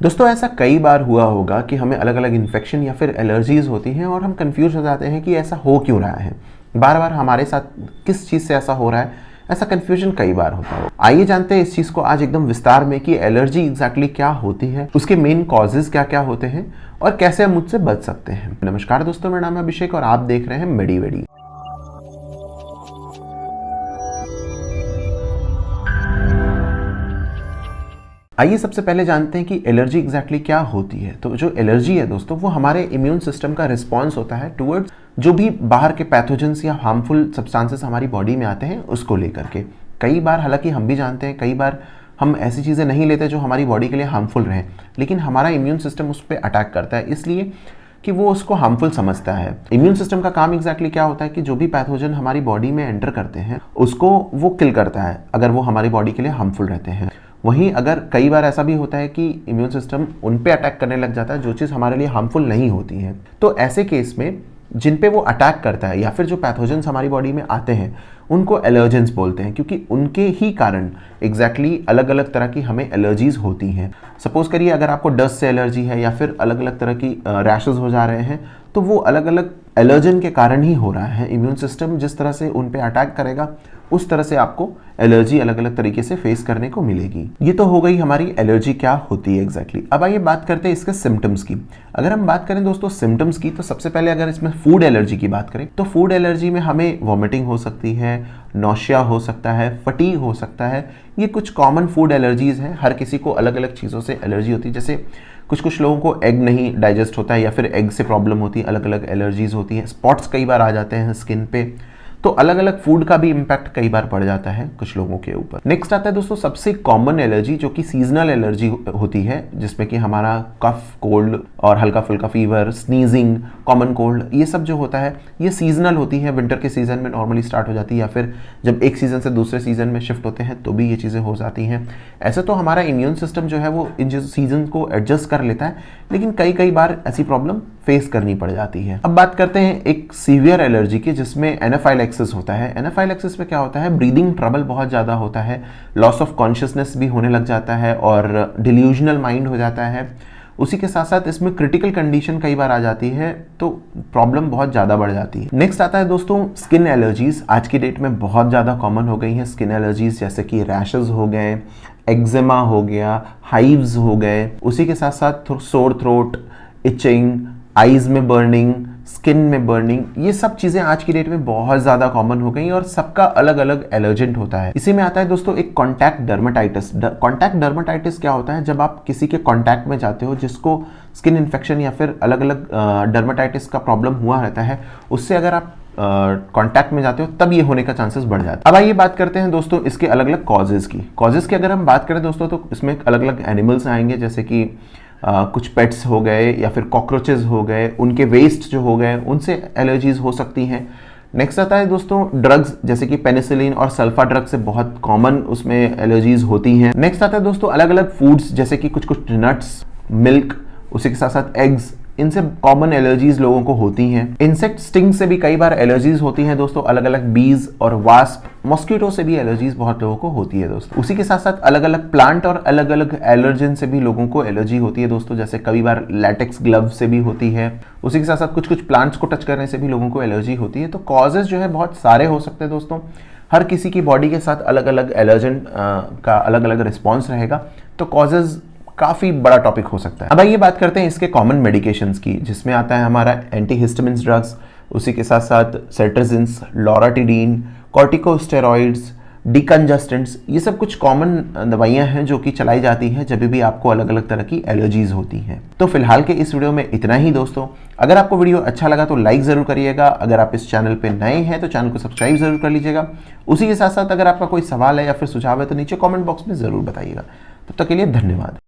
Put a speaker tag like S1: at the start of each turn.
S1: दोस्तों ऐसा कई बार हुआ होगा कि हमें अलग अलग इन्फेक्शन या फिर एलर्जीज होती हैं और हम कंफ्यूज हो जाते हैं कि ऐसा हो क्यों रहा है, बार बार हमारे साथ किस चीज़ से ऐसा हो रहा है। ऐसा कंफ्यूजन कई बार होता है। आइए जानते हैं इस चीज़ को आज एकदम विस्तार में कि एलर्जी एग्जैक्टली क्या होती है, उसके मेन कॉजेज क्या क्या होते हैं और कैसे हम मुझसे बच सकते हैं। नमस्कार दोस्तों, मेरा नाम है अभिषेक और आप देख रहे हैं मेडीवेडी। आइए सबसे पहले जानते हैं कि एलर्जी एग्जैक्टली क्या होती है। तो जो एलर्जी है दोस्तों, वो हमारे इम्यून सिस्टम का रिस्पॉन्स होता है टुवर्ड्स जो भी बाहर के पैथोजेंस या हार्मफुल सब्सटेंसेस हमारी बॉडी में आते हैं उसको लेकर के। कई बार हालांकि हम भी जानते हैं, कई बार हम ऐसी चीज़ें नहीं लेते जो हमारी बॉडी के लिए हार्मफुल रहें, लेकिन हमारा इम्यून सिस्टम उस पर अटैक करता है इसलिए कि वो उसको हार्मफुल समझता है। इम्यून सिस्टम का काम एग्जैक्टली क्या होता है कि जो भी पैथोजन हमारी बॉडी में एंटर करते हैं उसको वो किल करता है अगर वो हमारी बॉडी के लिए हार्मफुल रहते हैं। वहीं अगर कई बार ऐसा भी होता है कि इम्यून सिस्टम उन पे अटैक करने लग जाता है जो चीज़ हमारे लिए हार्मफुल नहीं होती है। तो ऐसे केस में जिन पे वो अटैक करता है या फिर जो पैथोजेंस हमारी बॉडी में आते हैं उनको एलर्जेंस बोलते हैं, क्योंकि उनके ही कारण एग्जैक्टली अलग अलग तरह की हमें एलर्जीज होती हैं। सपोज करिए अगर आपको डस्ट से एलर्जी है या फिर अलग अलग तरह की रैशेज हो जा रहे हैं, तो वो अलग अलग एलर्जन के कारण ही हो रहा है। इम्यून सिस्टम जिस तरह से उन पे अटैक करेगा उस तरह से आपको एलर्जी अलग अलग तरीके से फेस करने को मिलेगी। ये तो हो गई हमारी एलर्जी क्या होती है एग्जैक्टली। अब आइए बात करते हैं इसके सिम्टम्स की। अगर हम बात करें दोस्तों सिम्टम्स की, तो सबसे पहले अगर इसमें फूड एलर्जी की बात करें तो फूड एलर्जी में हमें वॉमिटिंग हो सकती है, नौशिया हो सकता है, फटीग हो सकता है। ये कुछ कॉमन फूड एलर्जीज हैं। हर किसी को अलग अलग चीज़ों से एलर्जी होती है। जैसे कुछ लोगों को एग नहीं डाइजेस्ट होता है या फिर एग से प्रॉब्लम होती है, अलग अलग एलर्जीज होती हैं। स्पॉट्स कई बार आ जाते हैं स्किन पे, तो अलग अलग फूड का भी इम्पैक्ट कई बार पड़ जाता है कुछ लोगों के ऊपर। नेक्स्ट आता है दोस्तों सबसे कॉमन एलर्जी जो कि सीजनल एलर्जी होती है, जिसमें कि हमारा कफ, कोल्ड और हल्का फुल्का फीवर, स्नीजिंग, कॉमन कोल्ड, ये सब जो होता है ये सीजनल होती है। विंटर के सीजन में नॉर्मली स्टार्ट हो जाती है या फिर जब एक सीजन से दूसरे सीजन में शिफ्ट होते हैं तो भी ये चीज़ें हो जाती हैं। ऐसे तो हमारा इम्यून सिस्टम जो है वो इन सीजन को एडजस्ट कर लेता है, लेकिन कई बार ऐसी प्रॉब्लम फेस करनी पड़ जाती है। अब बात करते हैं एक सीवियर एलर्जी की, जिसमें एनाफाइलैक्सिस होता है। एनाफाइलैक्सिस में क्या होता है, ब्रीदिंग ट्रबल बहुत ज़्यादा होता है, लॉस ऑफ कॉन्शियसनेस भी होने लग जाता है और डिल्यूजनल माइंड हो जाता है। उसी के साथ साथ इसमें क्रिटिकल कंडीशन कई बार आ जाती है, तो प्रॉब्लम बहुत ज़्यादा बढ़ जाती है। नेक्स्ट आता है दोस्तों स्किन एलर्जीज। आज की डेट में बहुत ज़्यादा कॉमन हो गई हैं स्किन एलर्जीज, जैसे कि रैशेज हो गए, एक्जिमा हो गया, हाइव्स हो गए। उसी के साथ साथ सोर थ्रोट, इचिंग, आईज में बर्निंग, स्किन में बर्निंग, ये सब चीजें आज की डेट में बहुत ज्यादा कॉमन हो गई और सबका अलग अलग एलर्जेंट होता है। इसी में आता है दोस्तों एक कॉन्टैक्ट डर्मेटाइटिस। कॉन्टैक्ट डर्मेटाइटिस क्या होता है, जब आप किसी के कॉन्टैक्ट में जाते हो जिसको स्किन इन्फेक्शन या फिर अलग अलग डर्मेटाइटिस का प्रॉब्लम हुआ रहता है, उससे अगर आप कॉन्टैक्ट में जाते हो तब ये होने का चांसेस बढ़ जाता है। अब आइए बात करते हैं दोस्तों इसके अलग अलग कॉजेज की अगर हम बात करें दोस्तों तो इसमें अलग अलग एनिमल्स आएंगे, जैसे कि कुछ पेट्स हो गए या फिर कॉकरोचेस हो गए, उनके वेस्ट जो हो गए उनसे एलर्जीज हो सकती हैं। नेक्स्ट आता है दोस्तों ड्रग्स, जैसे कि पेनिसिलिन और सल्फा ड्रग से बहुत कॉमन उसमें एलर्जीज होती हैं। नेक्स्ट आता है दोस्तों अलग अलग फूड्स, जैसे कि कुछ नट्स, मिल्क, उसी के साथ साथ एग्स, इनसे कॉमन एलर्जीज लोगों को होती हैं। इंसेक्ट स्टिंग से भी कई बार एलर्जीज होती हैं दोस्तों, अलग अलग बीज और वास्प, मॉस्किटो से भी एलर्जीज बहुत लोगों को होती है दोस्तों। उसी के साथ साथ अलग अलग प्लांट और अलग अलग एलर्जन से भी लोगों को एलर्जी होती है दोस्तों, जैसे कई बार लैटेक्स ग्लव से भी होती है। उसी के साथ साथ कुछ प्लांट्स को टच करने से भी लोगों को एलर्जी होती है। तो कॉजेज जो है बहुत सारे हो सकते हैं दोस्तों, हर किसी की बॉडी के साथ अलग अलग एलर्जन का अलग अलग रिस्पॉन्स रहेगा, तो कॉजेज काफ़ी बड़ा टॉपिक हो सकता है। अब आइए बात करते हैं इसके कॉमन मेडिकेशंस की, जिसमें आता है हमारा एंटीहिस्टामिन्स ड्रग्स, उसी के साथ साथ सेट्राजिन्स, लोराटिडीन, कॉर्टिकोस्टेरॉइड्स, डिकंजस्टेंट्स। ये सब कुछ कॉमन दवाइयां हैं जो कि चलाई जाती हैं जब भी आपको अलग अलग तरह की एलर्जीज होती हैं। तो फिलहाल के इस वीडियो में इतना ही दोस्तों। अगर आपको वीडियो अच्छा लगा तो लाइक ज़रूर करिएगा। अगर आप इस चैनल पे नए हैं तो चैनल को सब्सक्राइब ज़रूर कर लीजिएगा। उसी के साथ साथ अगर आपका कोई सवाल है या फिर सुझाव है तो नीचे कॉमेंट बॉक्स में ज़रूर बताइएगा। तब तक के लिए धन्यवाद।